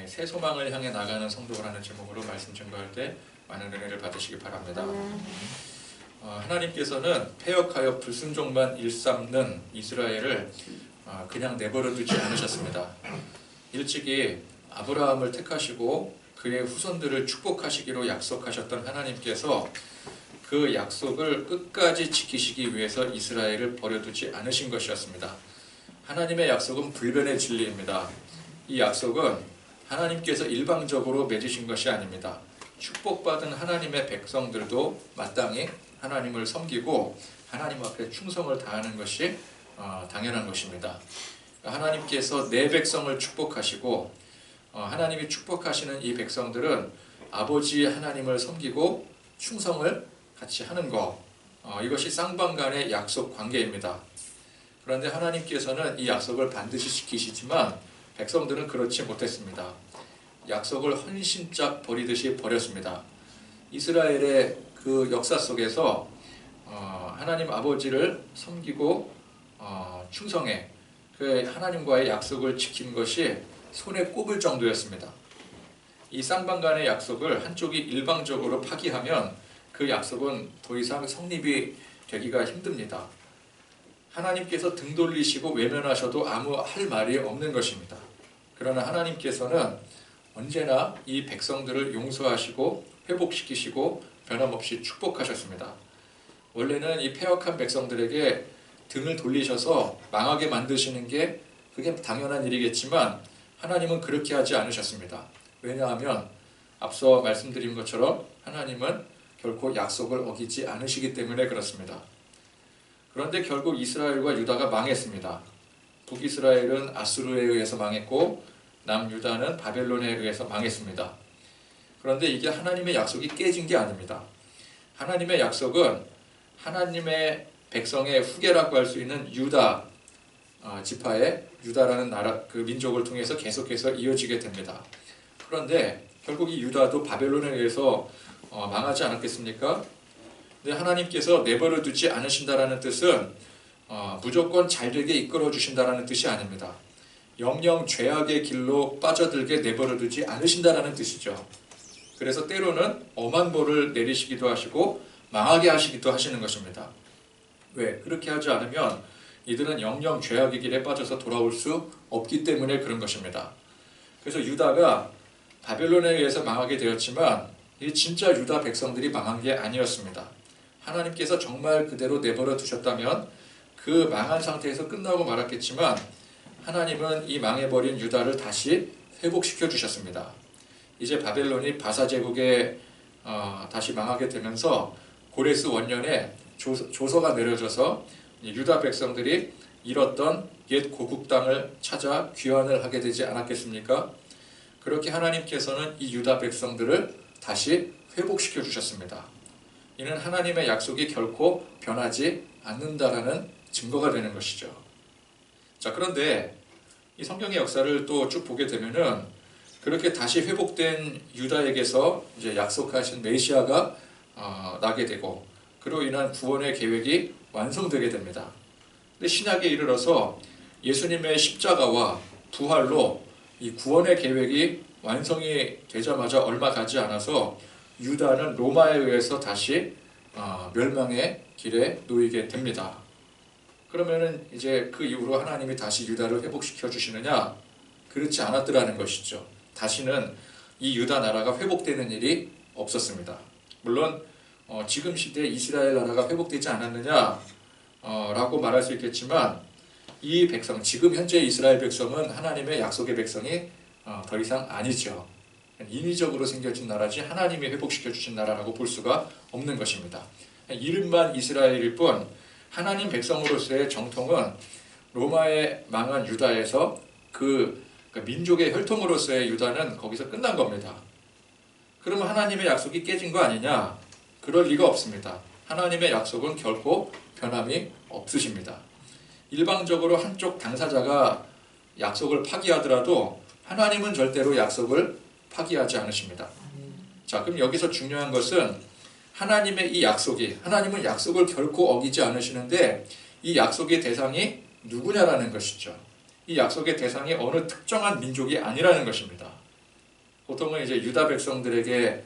새 소망을 향해 나가는 성도라는 제목으로 말씀 증거할 때 많은 은혜를 받으시기 바랍니다. 하나님께서는 패역하여 불순종만 일삼는 이스라엘을 그냥 내버려 두지 않으셨습니다. 일찍이 아브라함을 택하시고 그의 후손들을 축복하시기로 약속하셨던 하나님께서 그 약속을 끝까지 지키시기 위해서 이스라엘을 버려두지 않으신 것이었습니다. 하나님의 약속은 불변의 진리입니다. 이 약속은 하나님께서 일방적으로 맺으신 것이 아닙니다. 축복받은 하나님의 백성들도 마땅히 하나님을 섬기고 하나님 앞에 충성을 다하는 것이 당연한 것입니다. 하나님께서 내 백성을 축복하시고 하나님이 축복하시는 이 백성들은 아버지 하나님을 섬기고 충성을 같이 하는 것, 이것이 쌍방간의 약속 관계입니다. 그런데 하나님께서는 이 약속을 반드시 지키시지만 백성들은 그렇지 못했습니다. 약속을 헌신짝 버리듯이 버렸습니다. 이스라엘의 그 역사 속에서 하나님 아버지를 섬기고 충성해 그 하나님과의 약속을 지킨 것이 손에 꼽을 정도였습니다. 이 쌍방간의 약속을 한쪽이 일방적으로 파기하면 그 약속은 더 이상 성립이 되기가 힘듭니다. 하나님께서 등 돌리시고 외면하셔도 아무 할 말이 없는 것입니다. 그러나 하나님께서는 언제나 이 백성들을 용서하시고 회복시키시고 변함없이 축복하셨습니다. 원래는 이 패역한 백성들에게 등을 돌리셔서 망하게 만드시는 게 그게 당연한 일이겠지만 하나님은 그렇게 하지 않으셨습니다. 왜냐하면 앞서 말씀드린 것처럼 하나님은 결코 약속을 어기지 않으시기 때문에 그렇습니다. 그런데 결국 이스라엘과 유다가 망했습니다. 북이스라엘은 아수르에 의해서 망했고 남유다는 바벨론에 의해서 망했습니다. 그런데 이게 하나님의 약속이 깨진 게 아닙니다. 하나님의 약속은 하나님의 백성의 후계라고 할 수 있는 유다 지파의 유다라는 나라 그 민족을 통해서 계속해서 이어지게 됩니다. 그런데 결국 이 유다도 바벨론에 의해서 망하지 않았겠습니까? 근데 하나님께서 내버려 두지 않으신다라는 뜻은 무조건 잘되게 이끌어 주신다라는 뜻이 아닙니다. 영영 죄악의 길로 빠져들게 내버려 두지 않으신다라는 뜻이죠. 그래서 때로는 엄한 벌을 내리시기도 하시고 망하게 하시기도 하시는 것입니다. 왜? 그렇게 하지 않으면 이들은 영영 죄악의 길에 빠져서 돌아올 수 없기 때문에 그런 것입니다. 그래서 유다가 바벨론에 의해서 망하게 되었지만 이 진짜 유다 백성들이 망한 게 아니었습니다. 하나님께서 정말 그대로 내버려 두셨다면 그 망한 상태에서 끝나고 말았겠지만 하나님은 이 망해버린 유다를 다시 회복시켜 주셨습니다. 이제 바벨론이 바사 제국에 다시 망하게 되면서 고레스 원년에 조서가 내려져서 유다 백성들이 잃었던 옛 고국 땅을 찾아 귀환을 하게 되지 않았겠습니까? 그렇게 하나님께서는 이 유다 백성들을 다시 회복시켜 주셨습니다. 이는 하나님의 약속이 결코 변하지 않는다라는 증거가 되는 것이죠. 자, 그런데 이 성경의 역사를 또 쭉 보게 되면은 그렇게 다시 회복된 유다에게서 이제 약속하신 메시아가 나게 되고 그로 인한 구원의 계획이 완성되게 됩니다. 근데 신약에 이르러서 예수님의 십자가와 부활로 이 구원의 계획이 완성이 되자마자 얼마 가지 않아서 유다는 로마에 의해서 다시 멸망의 길에 놓이게 됩니다. 그러면은 이제 그 이후로 하나님이 다시 유다를 회복시켜 주시느냐? 그렇지 않았더라는 것이죠. 다시는 이 유다 나라가 회복되는 일이 없었습니다. 물론 지금 시대에 이스라엘 나라가 회복되지 않았느냐? 라고 말할 수 있겠지만 이 백성, 지금 현재 이스라엘 백성은 하나님의 약속의 백성이 더 이상 아니죠. 인위적으로 생겨진 나라지 하나님이 회복시켜 주신 나라라고 볼 수가 없는 것입니다. 이름만 이스라엘일 뿐 하나님 백성으로서의 정통은 로마에 망한 유다에서 그 민족의 혈통으로서의 유다는 거기서 끝난 겁니다. 그러면 하나님의 약속이 깨진 거 아니냐? 그럴 리가 없습니다. 하나님의 약속은 결코 변함이 없으십니다. 일방적으로 한쪽 당사자가 약속을 파기하더라도 하나님은 절대로 약속을 파기하지 않으십니다. 자, 그럼 여기서 중요한 것은 하나님의 이 약속이, 하나님은 약속을 결코 어기지 않으시는데 이 약속의 대상이 누구냐라는 것이죠. 이 약속의 대상이 어느 특정한 민족이 아니라는 것입니다. 보통은 이제 유다 백성들에게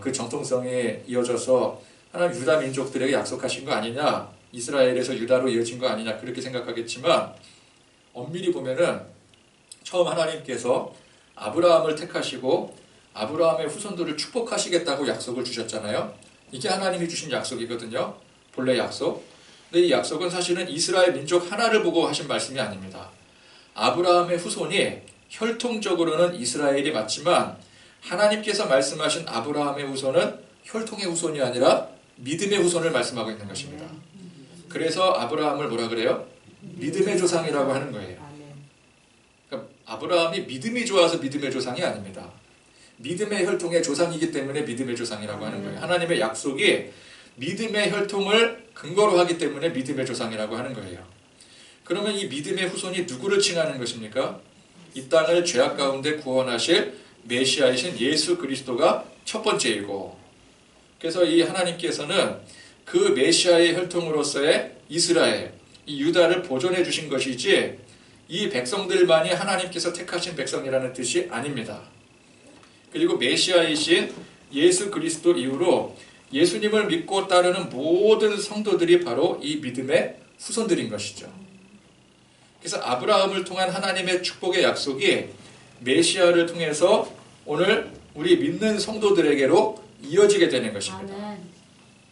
그 정통성이 이어져서 하나님 유다 민족들에게 약속하신 거 아니냐, 이스라엘에서 유다로 이어진 거 아니냐 그렇게 생각하겠지만 엄밀히 보면은 처음 하나님께서 아브라함을 택하시고 아브라함의 후손들을 축복하시겠다고 약속을 주셨잖아요. 이게 하나님이 주신 약속이거든요. 본래 약속. 근데 이 약속은 사실은 이스라엘 민족 하나를 보고 하신 말씀이 아닙니다. 아브라함의 후손이 혈통적으로는 이스라엘이 맞지만 하나님께서 말씀하신 아브라함의 후손은 혈통의 후손이 아니라 믿음의 후손을 말씀하고 있는 것입니다. 그래서 아브라함을 뭐라 그래요? 믿음의 조상이라고 하는 거예요. 그러니까 아브라함이 믿음이 좋아서 믿음의 조상이 아닙니다. 믿음의 혈통의 조상이기 때문에 믿음의 조상이라고 하는 거예요. 하나님의 약속이 믿음의 혈통을 근거로 하기 때문에 믿음의 조상이라고 하는 거예요. 그러면 이 믿음의 후손이 누구를 칭하는 것입니까? 이 땅을 죄악 가운데 구원하실 메시아이신 예수 그리스도가 첫 번째이고, 그래서 이 하나님께서는 그 메시아의 혈통으로서의 이스라엘, 이 유다를 보존해 주신 것이지 이 백성들만이 하나님께서 택하신 백성이라는 뜻이 아닙니다. 그리고 메시아이신 예수 그리스도 이후로 예수님을 믿고 따르는 모든 성도들이 바로 이 믿음의 후손들인 것이죠. 그래서 아브라함을 통한 하나님의 축복의 약속이 메시아를 통해서 오늘 우리 믿는 성도들에게로 이어지게 되는 것입니다.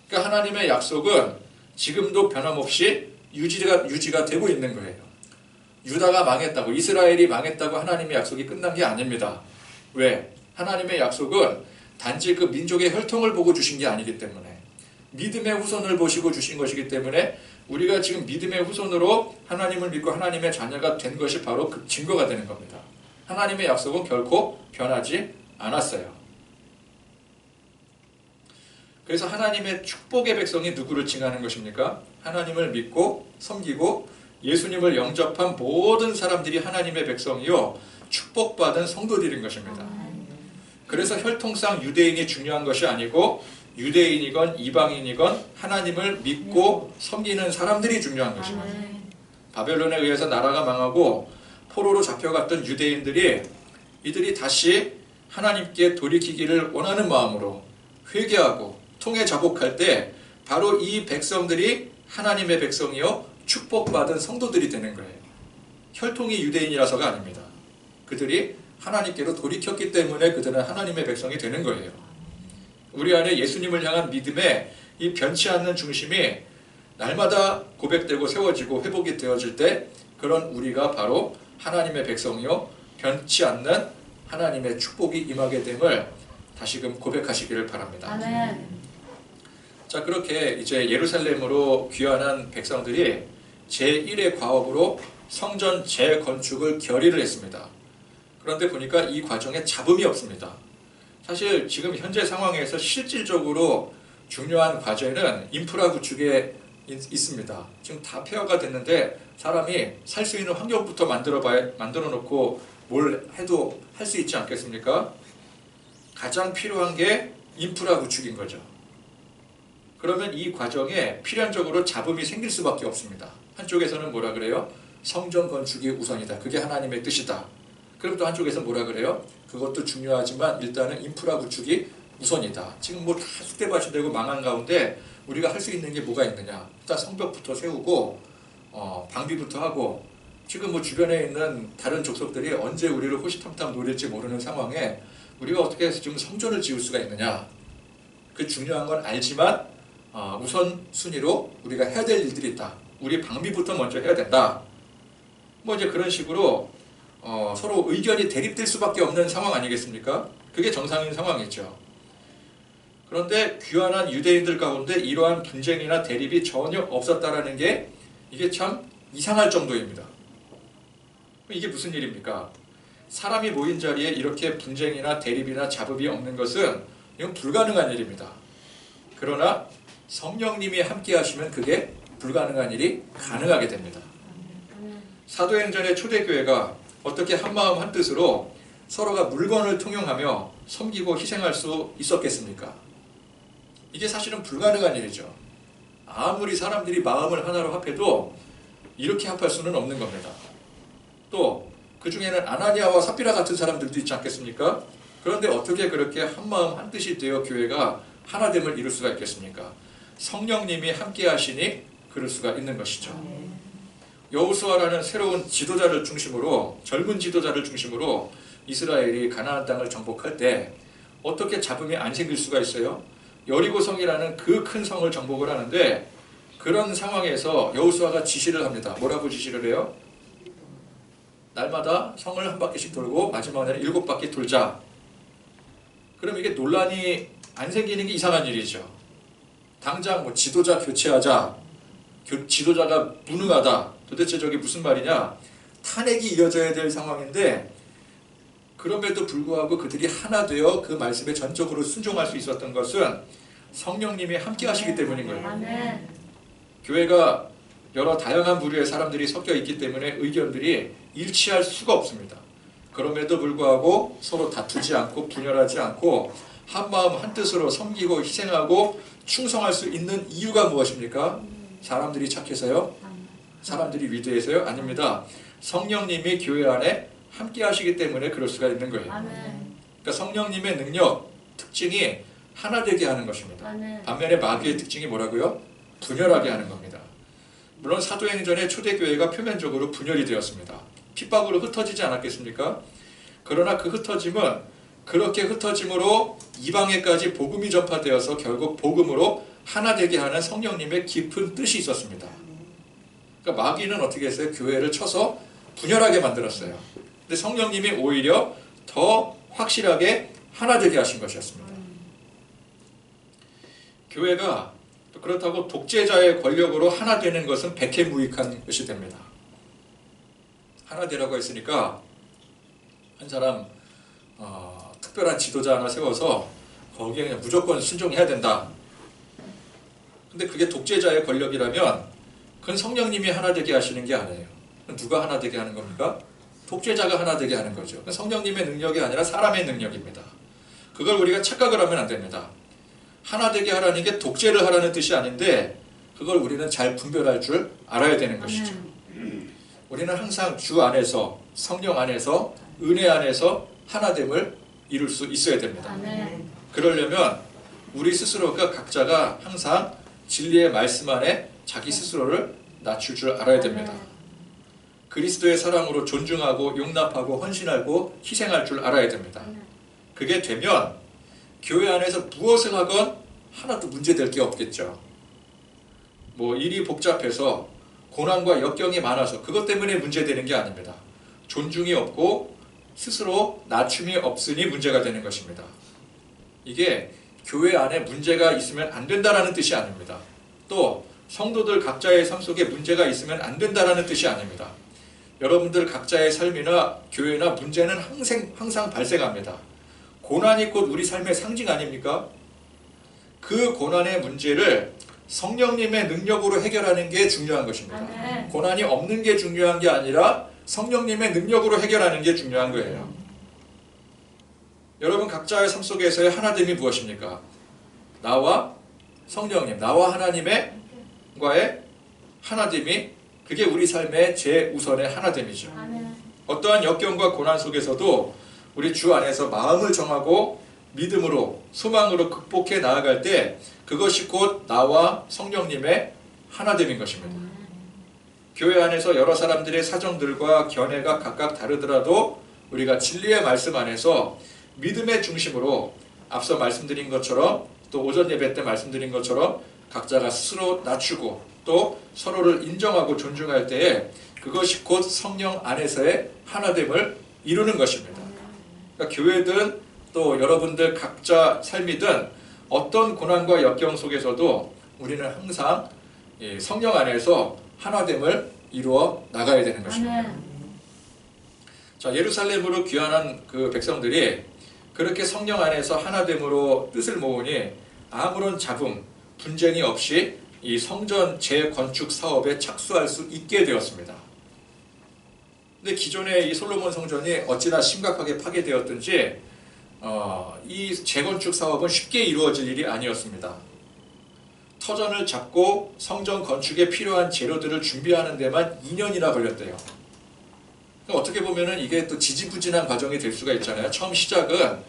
그러니까 하나님의 약속은 지금도 변함없이 유지가 되고 있는 거예요. 유다가 망했다고, 이스라엘이 망했다고 하나님의 약속이 끝난 게 아닙니다. 왜? 하나님의 약속은 단지 그 민족의 혈통을 보고 주신 게 아니기 때문에, 믿음의 후손을 보시고 주신 것이기 때문에 우리가 지금 믿음의 후손으로 하나님을 믿고 하나님의 자녀가 된 것이 바로 그 증거가 되는 겁니다. 하나님의 약속은 결코 변하지 않았어요. 그래서 하나님의 축복의 백성이 누구를 칭하는 것입니까? 하나님을 믿고 섬기고 예수님을 영접한 모든 사람들이 하나님의 백성이요 축복받은 성도들인 것입니다. 그래서 혈통상 유대인이 중요한 것이 아니고 유대인이건 이방인이건 하나님을 믿고 섬기는 사람들이 중요한 것입니다. 바벨론에 의해서 나라가 망하고 포로로 잡혀갔던 유대인들이 이들이 다시 하나님께 돌이키기를 원하는 마음으로 회개하고 통해 자복할 때 바로 이 백성들이 하나님의 백성이요 축복받은 성도들이 되는 거예요. 혈통이 유대인이라서가 아닙니다. 그들이 하나님께로 돌이켰기 때문에 그들은 하나님의 백성이 되는 거예요. 우리 안에 예수님을 향한 믿음의 이 변치 않는 중심이 날마다 고백되고 세워지고 회복이 되어질 때 그런 우리가 바로 하나님의 백성이요 변치 않는 하나님의 축복이 임하게 됨을 다시금 고백하시기를 바랍니다. 아멘. 자, 그렇게 이제 예루살렘으로 귀환한 백성들이 제1의 과업으로 성전 재건축을 결의를 했습니다. 그런데 보니까 이 과정에 잡음이 없습니다. 사실 지금 현재 상황에서 실질적으로 중요한 과제는 인프라 구축에 있습니다. 지금 다 폐허가 됐는데 사람이 살 수 있는 환경부터 만들어 놓고 뭘 해도 할 수 있지 않겠습니까? 가장 필요한 게 인프라 구축인 거죠. 그러면 이 과정에 필연적으로 잡음이 생길 수밖에 없습니다. 한쪽에서는 뭐라 그래요? 성전 건축이 우선이다. 그게 하나님의 뜻이다. 그럼 또 한쪽에서 뭐라 그래요? 그것도 중요하지만 일단은 인프라 구축이 우선이다. 지금 뭐 다 쑥대밭이 되고 망한 가운데 우리가 할 수 있는 게 뭐가 있느냐? 일단 성벽부터 세우고 방비부터 하고 지금 뭐 주변에 있는 다른 족속들이 언제 우리를 호시탐탐 노릴지 모르는 상황에 우리가 어떻게 해서 지금 성전을 지을 수가 있느냐? 그 중요한 건 알지만 우선순위로 우리가 해야 될 일들이 있다. 우리 방비부터 먼저 해야 된다. 뭐 이제 그런 식으로 서로 의견이 대립될 수밖에 없는 상황 아니겠습니까? 그게 정상인 상황이죠. 그런데 귀환한 유대인들 가운데 이러한 분쟁이나 대립이 전혀 없었다라는 게 이게 참 이상할 정도입니다. 이게 무슨 일입니까? 사람이 모인 자리에 이렇게 분쟁이나 대립이나 잡음이 없는 것은 이건 불가능한 일입니다. 그러나 성령님이 함께 하시면 그게 불가능한 일이 가능하게 됩니다. 사도행전의 초대교회가 어떻게 한마음 한뜻으로 서로가 물건을 통용하며 섬기고 희생할 수 있었겠습니까? 이게 사실은 불가능한 일이죠. 아무리 사람들이 마음을 하나로 합해도 이렇게 합할 수는 없는 겁니다. 또 그 중에는 아나니아와 삽비라 같은 사람들도 있지 않겠습니까? 그런데 어떻게 그렇게 한마음 한뜻이 되어 교회가 하나됨을 이룰 수가 있겠습니까? 성령님이 함께 하시니 그럴 수가 있는 것이죠. 여호수아라는 새로운 지도자를 중심으로, 젊은 지도자를 중심으로 이스라엘이 가나안 땅을 정복할 때 어떻게 잡음이 안 생길 수가 있어요? 여리고성이라는 그 큰 성을 정복을 하는데, 그런 상황에서 여호수아가 지시를 합니다. 뭐라고 지시를 해요? 날마다 성을 한 바퀴씩 돌고 마지막에는 7바퀴 돌자. 그럼 이게 논란이 안 생기는 게 이상한 일이죠. 당장 뭐 지도자 교체하자, 지도자가 무능하다, 도대체 저게 무슨 말이냐, 탄핵이 이어져야 될 상황인데, 그럼에도 불구하고 그들이 하나 되어 그 말씀에 전적으로 순종할 수 있었던 것은 성령님이 함께 하시기 때문인 거예요. 아멘. 교회가 여러 다양한 부류의 사람들이 섞여 있기 때문에 의견들이 일치할 수가 없습니다. 그럼에도 불구하고 서로 다투지 않고 분열하지 않고 한마음 한뜻으로 섬기고 희생하고 충성할 수 있는 이유가 무엇입니까? 사람들이 착해서요? 사람들이 위대해서요? 아닙니다. 성령님이 교회 안에 함께 하시기 때문에 그럴 수가 있는 거예요. 그러니까 성령님의 능력, 특징이 하나 되게 하는 것입니다. 반면에 마귀의 특징이 뭐라고요? 분열하게 하는 겁니다. 물론 사도행전의 초대교회가 표면적으로 분열이 되었습니다. 핍박으로 흩어지지 않았겠습니까? 그러나 그 흩어짐은 그렇게 흩어짐으로 이방에까지 복음이 전파되어서 결국 복음으로 하나 되게 하는 성령님의 깊은 뜻이 있었습니다. 그러니까 마귀는 어떻게 했어요? 교회를 쳐서 분열하게 만들었어요. 근데 성령님이 오히려 더 확실하게 하나 되게 하신 것이었습니다. 교회가 그렇다고 독재자의 권력으로 하나 되는 것은 백해무익한 것이 됩니다. 하나 되라고 했으니까 한 사람 특별한 지도자 하나 세워서 거기에 그냥 무조건 순종해야 된다. 근데 그게 독재자의 권력이라면 그건 성령님이 하나 되게 하시는 게 아니에요. 누가 하나 되게 하는 겁니까? 독재자가 하나 되게 하는 거죠. 성령님의 능력이 아니라 사람의 능력입니다. 그걸 우리가 착각을 하면 안 됩니다. 하나 되게 하라는 게 독재를 하라는 뜻이 아닌데 그걸 우리는 잘 분별할 줄 알아야 되는 것이죠. 우리는 항상 주 안에서, 성령 안에서, 은혜 안에서 하나됨을 이룰 수 있어야 됩니다. 그러려면 우리 스스로가 각자가 항상 진리의 말씀 안에 자기 스스로를 낮출 줄 알아야 됩니다. 그리스도의 사랑으로 존중하고 용납하고 헌신하고 희생할 줄 알아야 됩니다. 그게 되면 교회 안에서 무엇을 하건 하나도 문제될 게 없겠죠. 뭐 일이 복잡해서 고난과 역경이 많아서 그것 때문에 문제되는 게 아닙니다. 존중이 없고 스스로 낮춤이 없으니 문제가 되는 것입니다. 이게 교회 안에 문제가 있으면 안 된다라는 뜻이 아닙니다. 또 성도들 각자의 삶 속에 문제가 있으면 안 된다라는 뜻이 아닙니다. 여러분들 각자의 삶이나 교회나 문제는 항상 발생합니다. 고난이 곧 우리 삶의 상징 아닙니까? 그 고난의 문제를 성령님의 능력으로 해결하는 게 중요한 것입니다. 고난이 없는 게 중요한 게 아니라 성령님의 능력으로 해결하는 게 중요한 거예요. 여러분 각자의 삶 속에서의 하나됨이 무엇입니까? 나와 성령님, 나와 하나님의 과의 하나됨이 그게 우리 삶의 제우선의 하나됨이죠. 어떠한 역경과 고난 속에서도 우리 주 안에서 마음을 정하고 믿음으로 소망으로 극복해 나아갈 때 그것이 곧 나와 성령님의 하나됨인 것입니다. 교회 안에서 여러 사람들의 사정들과 견해가 각각 다르더라도 우리가 진리의 말씀 안에서 믿음의 중심으로 앞서 말씀드린 것처럼 또 오전 예배 때 말씀드린 것처럼 각자가 스스로 낮추고 또 서로를 인정하고 존중할 때에 그것이 곧 성령 안에서의 하나됨을 이루는 것입니다. 그러니까 교회든 또 여러분들 각자 삶이든 어떤 고난과 역경 속에서도 우리는 항상 성령 안에서 하나됨을 이루어 나가야 되는 것입니다. 자, 예루살렘으로 귀환한 그 백성들이 그렇게 성령 안에서 하나됨으로 뜻을 모으니 아무런 잡음, 분쟁이 없이 이 성전 재건축 사업에 착수할 수 있게 되었습니다. 근데 기존의 이 솔로몬 성전이 어찌나 심각하게 파괴되었든지 이 재건축 사업은 쉽게 이루어질 일이 아니었습니다. 터전을 잡고 성전 건축에 필요한 재료들을 준비하는 데만 2년이나 걸렸대요. 어떻게 보면은 이게 또 지지부진한 과정이 될 수가 있잖아요. 처음 시작은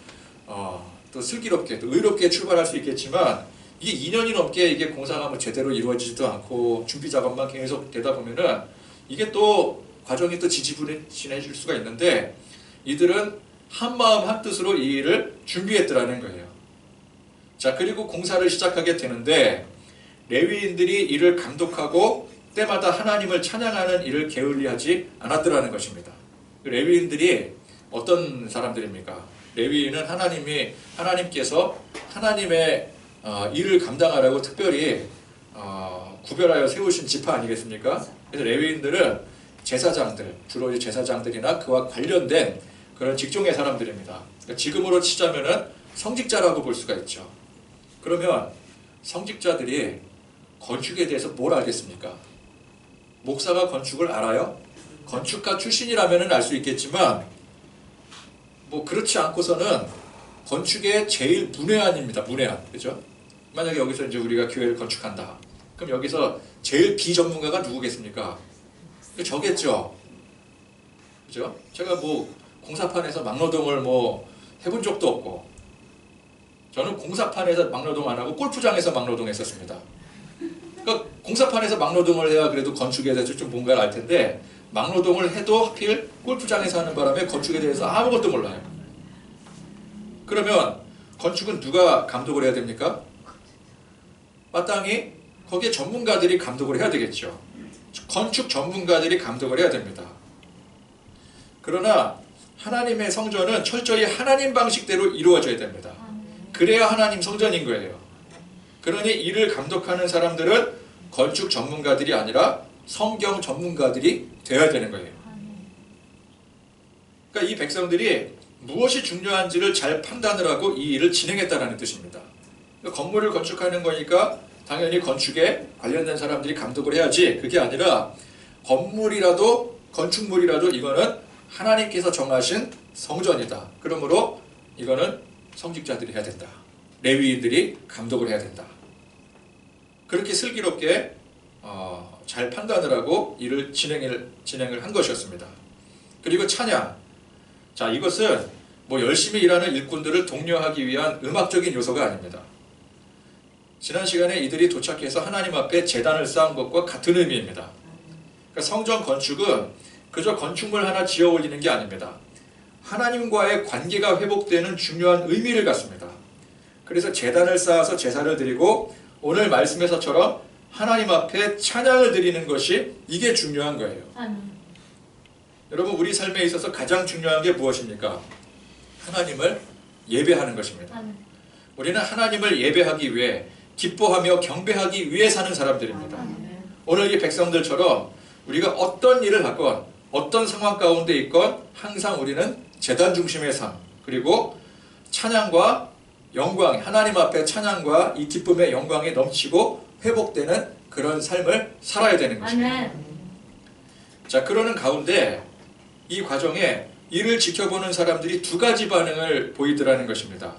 또 슬기롭게 또 의롭게 출발할 수 있겠지만 이게 2년이 넘게 이게 공사가 뭐 제대로 이루어지지도 않고 준비 작업만 계속 되다 보면은 이게 또 과정이 또 지지부진해질 수가 있는데 이들은 한 마음 한 뜻으로 이 일을 준비했더라는 거예요. 자, 그리고 공사를 시작하게 되는데 레위인들이 이를 감독하고 때마다 하나님을 찬양하는 일을 게을리하지 않았더라는 것입니다. 레위인들이 어떤 사람들입니까? 레위인은 하나님께서 하나님의 일을 감당하라고 특별히 구별하여 세우신 지파 아니겠습니까? 그래서 레위인들은 제사장들, 주로 이제 제사장들이나 그와 관련된 그런 직종의 사람들입니다. 그러니까 지금으로 치자면은 성직자라고 볼 수가 있죠. 그러면 성직자들이 건축에 대해서 뭘 알겠습니까? 목사가 건축을 알아요? 건축가 출신이라면 알 수 있겠지만 뭐 그렇지 않고서는 건축의 제일 문외한입니다. 문외한. 그죠? 만약에 여기서 이제 우리가 교회를 건축한다. 그럼 여기서 제일 비전문가가 누구겠습니까? 저겠죠. 그죠? 제가 뭐 공사판에서 막노동을 뭐 해본 적도 없고 저는 공사판에서 막노동 안 하고 골프장에서 막노동 했었습니다. 그러니까 공사판에서 막노동을 해야 그래도 건축에 대해서 좀 뭔가를 알 텐데 막노동을 해도 하필 골프장에서 하는 바람에 건축에 대해서 아무것도 몰라요. 그러면 건축은 누가 감독을 해야 됩니까? 마땅히 거기에 전문가들이 감독을 해야 되겠죠. 건축 전문가들이 감독을 해야 됩니다. 그러나 하나님의 성전은 철저히 하나님 방식대로 이루어져야 됩니다. 그래야 하나님 성전인 거예요. 그러니 이를 감독하는 사람들은 건축 전문가들이 아니라 성경 전문가들이 되어야 되는 거예요. 그러니까 이 백성들이 무엇이 중요한지를 잘 판단을 하고 이 일을 진행했다는 뜻입니다. 그러니까 건물을 건축하는 거니까 당연히 건축에 관련된 사람들이 감독을 해야지 그게 아니라 건축물이라도 이거는 하나님께서 정하신 성전이다. 그러므로 이거는 성직자들이 해야 된다. 레위인들이 감독을 해야 된다. 그렇게 슬기롭게 잘 판단을 하고 일을 진행을 한 것이었습니다. 그리고 찬양. 자, 이것은 뭐 열심히 일하는 일꾼들을 독려하기 위한 음악적인 요소가 아닙니다. 지난 시간에 이들이 도착해서 하나님 앞에 제단을 쌓은 것과 같은 의미입니다. 그러니까 성전 건축은 그저 건축물 하나 지어 올리는 게 아닙니다. 하나님과의 관계가 회복되는 중요한 의미를 갖습니다. 그래서 제단을 쌓아서 제사를 드리고 오늘 말씀에서처럼 하나님 앞에 찬양을 드리는 것이 이게 중요한 거예요. 여러분, 우리 삶에 있어서 가장 중요한 게 무엇입니까? 하나님을 예배하는 것입니다. 우리는 하나님을 예배하기 위해 기뻐하며 경배하기 위해 사는 사람들입니다. 오늘 이 백성들처럼 우리가 어떤 일을 하건 어떤 상황 가운데 있건 항상 우리는 제단 중심의 삶, 그리고 찬양과 영광, 하나님 앞에 찬양과 이 기쁨의 영광이 넘치고 회복되는 그런 삶을 살아야 되는 것입니다. 자, 그러는 가운데 이 과정에 이를 지켜보는 사람들이 두 가지 반응을 보이더라는 것입니다.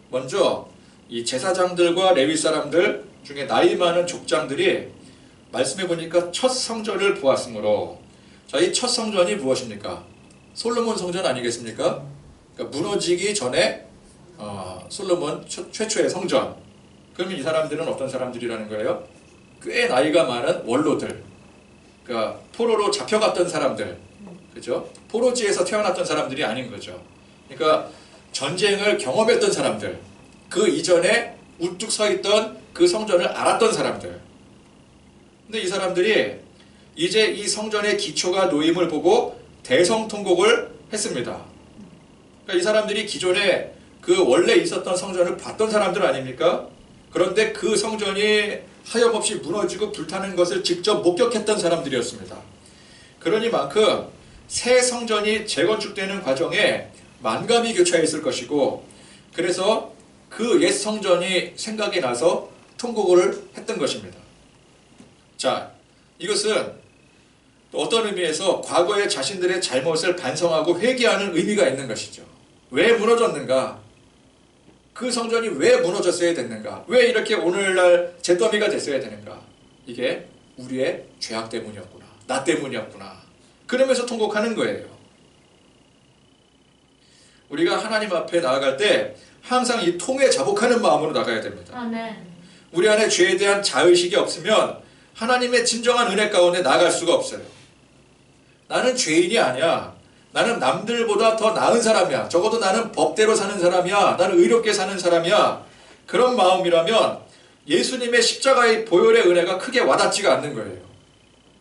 먼저 이 제사장들과 레위 사람들 중에 나이 많은 족장들이 말씀해 보니까 첫 성전을 보았으므로, 자, 이 첫 성전이 무엇입니까? 솔로몬 성전 아니겠습니까? 그러니까 무너지기 전에 솔로몬 최초의 성전. 그러면 이 사람들은 어떤 사람들이라는 거예요? 꽤 나이가 많은 원로들, 그러니까 포로로 잡혀갔던 사람들, 그죠? 포로지에서 태어났던 사람들이 아닌 거죠. 그러니까 전쟁을 경험했던 사람들, 그 이전에 우뚝 서 있던 그 성전을 알았던 사람들. 근데 이 사람들이 이제 이 성전의 기초가 놓임을 보고 대성통곡을 했습니다. 그러니까 이 사람들이 기존에 그 원래 있었던 성전을 봤던 사람들 아닙니까? 그런데 그 성전이 하염없이 무너지고 불타는 것을 직접 목격했던 사람들이었습니다. 그러니만큼 새 성전이 재건축되는 과정에 만감이 교차해 있을 것이고, 그래서 그 옛 성전이 생각이 나서 통곡을 했던 것입니다. 자, 이것은 또 어떤 의미에서 과거의 자신들의 잘못을 반성하고 회개하는 의미가 있는 것이죠. 왜 무너졌는가? 그 성전이 왜 무너졌어야 됐는가? 왜 이렇게 오늘날 잿더미가 됐어야 되는가? 이게 우리의 죄악 때문이었구나. 나 때문이었구나. 그러면서 통곡하는 거예요. 우리가 하나님 앞에 나아갈 때 항상 이 통회 자복하는 마음으로 나가야 됩니다. 아멘. 우리 안에 죄에 대한 자의식이 없으면 하나님의 진정한 은혜 가운데 나갈 수가 없어요. 나는 죄인이 아니야. 나는 남들보다 더 나은 사람이야. 적어도 나는 법대로 사는 사람이야. 나는 의롭게 사는 사람이야. 그런 마음이라면 예수님의 십자가의 보혈의 은혜가 크게 와닿지가 않는 거예요.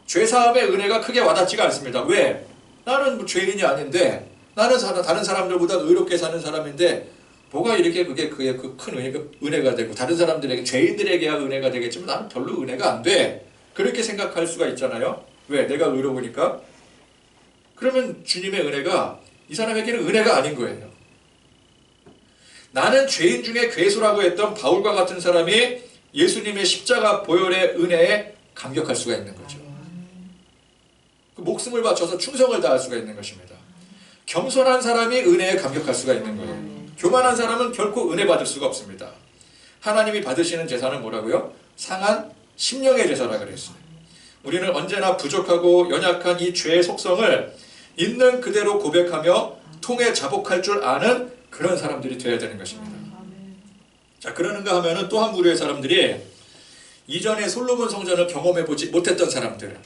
죄사함의 은혜가 크게 와닿지가 않습니다. 왜? 나는 뭐 죄인이 아닌데, 나는 다른 사람들보다 의롭게 사는 사람인데 뭐가 이렇게 그게 그 큰 은혜가 되고 다른 사람들에게, 죄인들에게야 은혜가 되겠지만 나는 별로 은혜가 안 돼. 그렇게 생각할 수가 있잖아요. 왜? 내가 의로우니까. 그러면 주님의 은혜가 이 사람에게는 은혜가 아닌 거예요. 나는 죄인 중에 괴수라고 했던 바울과 같은 사람이 예수님의 십자가 보혈의 은혜에 감격할 수가 있는 거죠. 그 목숨을 바쳐서 충성을 다할 수가 있는 것입니다. 겸손한 사람이 은혜에 감격할 수가 있는 거예요. 교만한 사람은 결코 은혜 받을 수가 없습니다. 하나님이 받으시는 제사는 뭐라고요? 상한 심령의 제사라 그랬어요. 우리는 언제나 부족하고 연약한 이 죄의 속성을 있는 그대로 고백하며 통해 자복할 줄 아는 그런 사람들이 되어야 되는 것입니다. 자, 그러는가 하면은 또 한 부류의 사람들이 이전에 솔로몬 성전을 경험해보지 못했던 사람들.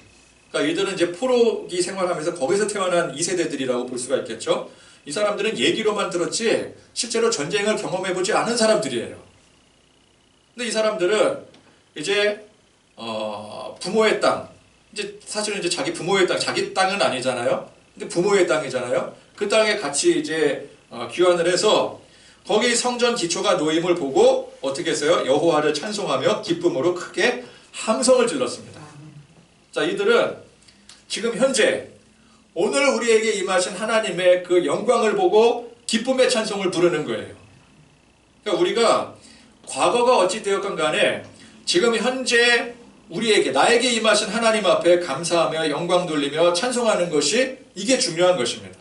그러니까 이들은 이제 포로기 생활하면서 거기서 태어난 2세대들이라고 볼 수가 있겠죠. 이 사람들은 얘기로만 들었지 실제로 전쟁을 경험해보지 않은 사람들이에요. 근데 이 사람들은 이제 부모의 땅, 이제 사실은 이제 자기 부모의 땅, 자기 땅은 아니잖아요. 근데 부모의 땅이잖아요. 그 땅에 같이 이제 귀환을 해서 거기 성전 기초가 놓임을 보고 어떻게 했어요? 여호와를 찬송하며 기쁨으로 크게 함성을 질렀습니다. 자, 이들은 지금 현재 오늘 우리에게 임하신 하나님의 그 영광을 보고 기쁨의 찬송을 부르는 거예요. 그러니까 우리가 과거가 어찌 되었건 간에 지금 현재 우리에게, 나에게 임하신 하나님 앞에 감사하며 영광 돌리며 찬송하는 것이, 이게 중요한 것입니다.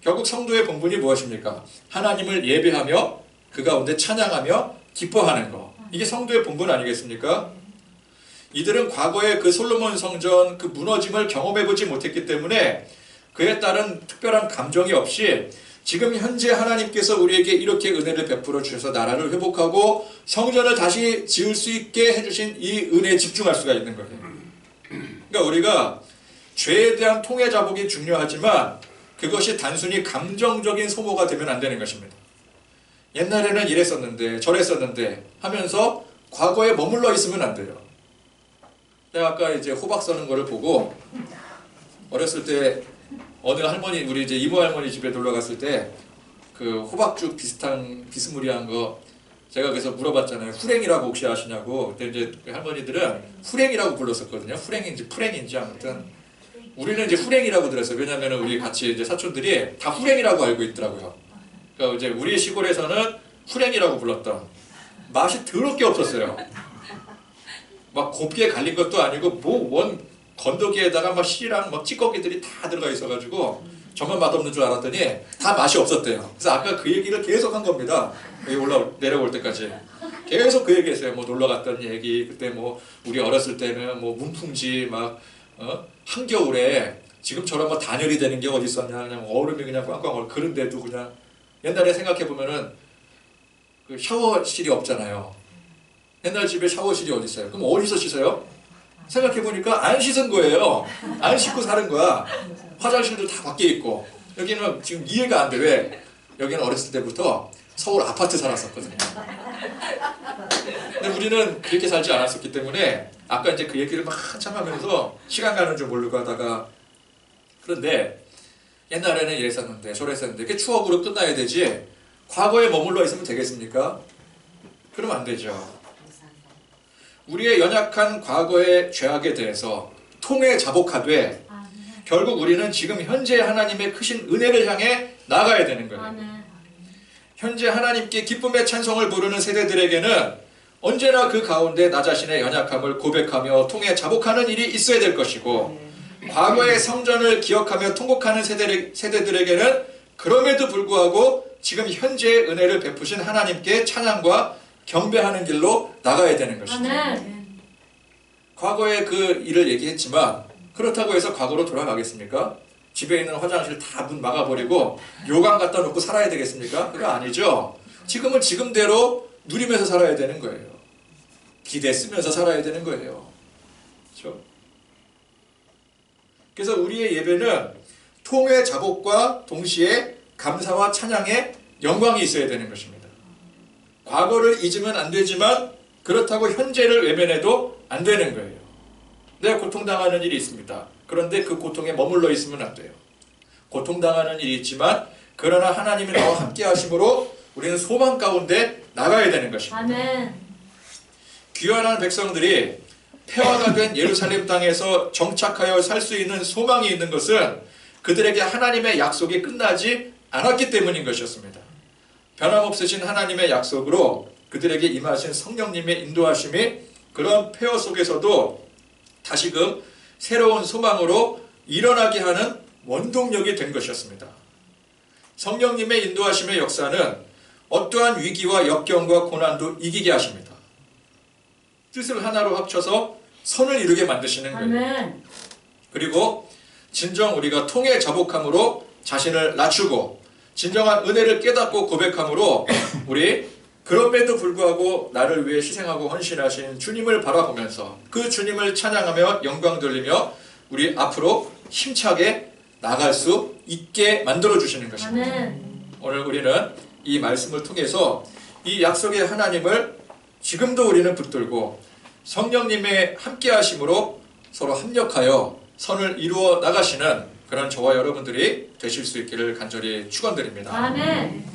결국 성도의 본분이 무엇입니까? 하나님을 예배하며 그 가운데 찬양하며 기뻐하는 것. 이게 성도의 본분 아니겠습니까? 이들은 과거의 그 솔로몬 성전 그 무너짐을 경험해보지 못했기 때문에 그에 따른 특별한 감정이 없이 지금 현재 하나님께서 우리에게 이렇게 은혜를 베풀어 주셔서 나라를 회복하고 성전을 다시 지을 수 있게 해주신 이 은혜에 집중할 수가 있는 거예요. 그러니까 우리가 죄에 대한 통해 자복이 중요하지만 그것이 단순히 감정적인 소모가 되면 안 되는 것입니다. 옛날에는 이랬었는데 저랬었는데 하면서 과거에 머물러 있으면 안 돼요. 제가 아까 이제 호박 써는 거를 보고 어렸을 때 어느 할머니, 우리 이제 이모 할머니 집에 놀러 갔을 때 그 호박죽 비스무리한 거 제가 그래서 물어봤잖아요. 후랭이라고 혹시 아시냐고. 근데 이제 할머니들은 후랭이라고 불렀었거든요. 후랭인지 풀랭인지 아무튼 우리는 이제 후랭이라고 들었어요. 왜냐하면 우리 같이 이제 사촌들이 다 후랭이라고 알고 있더라고요. 그러니까 이제 우리 시골에서는 후랭이라고 불렀던, 맛이 더럽게 없었어요. 막 곱게 갈린 것도 아니고 뭐 원 건더기에다가 막 실이랑 막 찌꺼기들이 다 들어가 있어가지고 저만 맛없는 줄 알았더니 다 맛이 없었대요. 그래서 아까 그 얘기를 계속 한 겁니다. 여기 내려올 때까지 계속 그 얘기했어요. 뭐 놀러 갔던 얘기, 그때 뭐 우리 어렸을 때는 뭐 문풍지 막 한겨울에 지금처럼 뭐 단열이 되는 게 어디 있었냐, 그냥 얼음이 그냥 꽝꽝 얼. 그런데도 그냥 옛날에 생각해 보면은 그 샤워실이 없잖아요. 옛날 집에 샤워실이 어디 있어요? 그럼 어디서 씻어요? 생각해보니까 안 씻은 거예요. 안 씻고 사는 거야. 화장실도 다 밖에 있고. 여기는 지금 이해가 안 돼. 왜? 여기는 어렸을 때부터 서울 아파트 살았었거든요. 근데 우리는 그렇게 살지 않았었기 때문에 아까 이제 그 얘기를 막 한참 하면서 시간 가는 줄 모르고 하다가, 그런데 옛날에는 이랬었는데 저랬었는데 그게 추억으로 끝나야 되지 과거에 머물러 있으면 되겠습니까? 그러면 안 되죠. 우리의 연약한 과거의 죄악에 대해서 통해 자복하되 결국 우리는 지금 현재 하나님의 크신 은혜를 향해 나가야 되는 거예요. 현재 하나님께 기쁨의 찬송을 부르는 세대들에게는 언제나 그 가운데 나 자신의 연약함을 고백하며 통해 자복하는 일이 있어야 될 것이고, 과거의 성전을 기억하며 통곡하는 세대들에게는 그럼에도 불구하고 지금 현재의 은혜를 베푸신 하나님께 찬양과 경배하는 길로 나가야 되는 것이죠. 과거의 그 일을 얘기했지만 그렇다고 해서 과거로 돌아가겠습니까? 집에 있는 화장실 다 문 막아버리고 요강 갖다 놓고 살아야 되겠습니까? 그거 아니죠. 지금은 지금대로 누리면서 살아야 되는 거예요. 기대 쓰면서 살아야 되는 거예요. 그렇죠? 그래서 우리의 예배는 통회 자복과 동시에 감사와 찬양의 영광이 있어야 되는 것입니다. 과거를 잊으면 안 되지만 그렇다고 현재를 외면해도 안 되는 거예요. 내가 고통당하는 일이 있습니다. 그런데 그 고통에 머물러 있으면 안 돼요. 고통당하는 일이 있지만 그러나 하나님이 나와 함께 하심으로 우리는 소망 가운데 나가야 되는 것입니다. 아멘. 귀환한 백성들이 폐허가 된 예루살렘 땅에서 정착하여 살 수 있는 소망이 있는 것은 그들에게 하나님의 약속이 끝나지 않았기 때문인 것이었습니다. 변함없으신 하나님의 약속으로 그들에게 임하신 성령님의 인도하심이 그런 폐허 속에서도 다시금 새로운 소망으로 일어나게 하는 원동력이 된 것이었습니다. 성령님의 인도하심의 역사는 어떠한 위기와 역경과 고난도 이기게 하십니다. 뜻을 하나로 합쳐서 선을 이루게 만드시는 거예요. 아멘. 그리고 진정 우리가 통해 자복함으로 자신을 낮추고 진정한 은혜를 깨닫고 고백함으로 우리 그럼에도 불구하고 나를 위해 희생하고 헌신하신 주님을 바라보면서 그 주님을 찬양하며 영광 돌리며 우리 앞으로 힘차게 나갈 수 있게 만들어 주시는 것입니다. 아멘. 오늘 우리는 이 말씀을 통해서 이 약속의 하나님을 지금도 우리는 붙들고 성령님의 함께 하심으로 서로 합력하여 선을 이루어 나가시는 그런 저와 여러분들이 되실 수 있기를 간절히 축원드립니다. 아멘.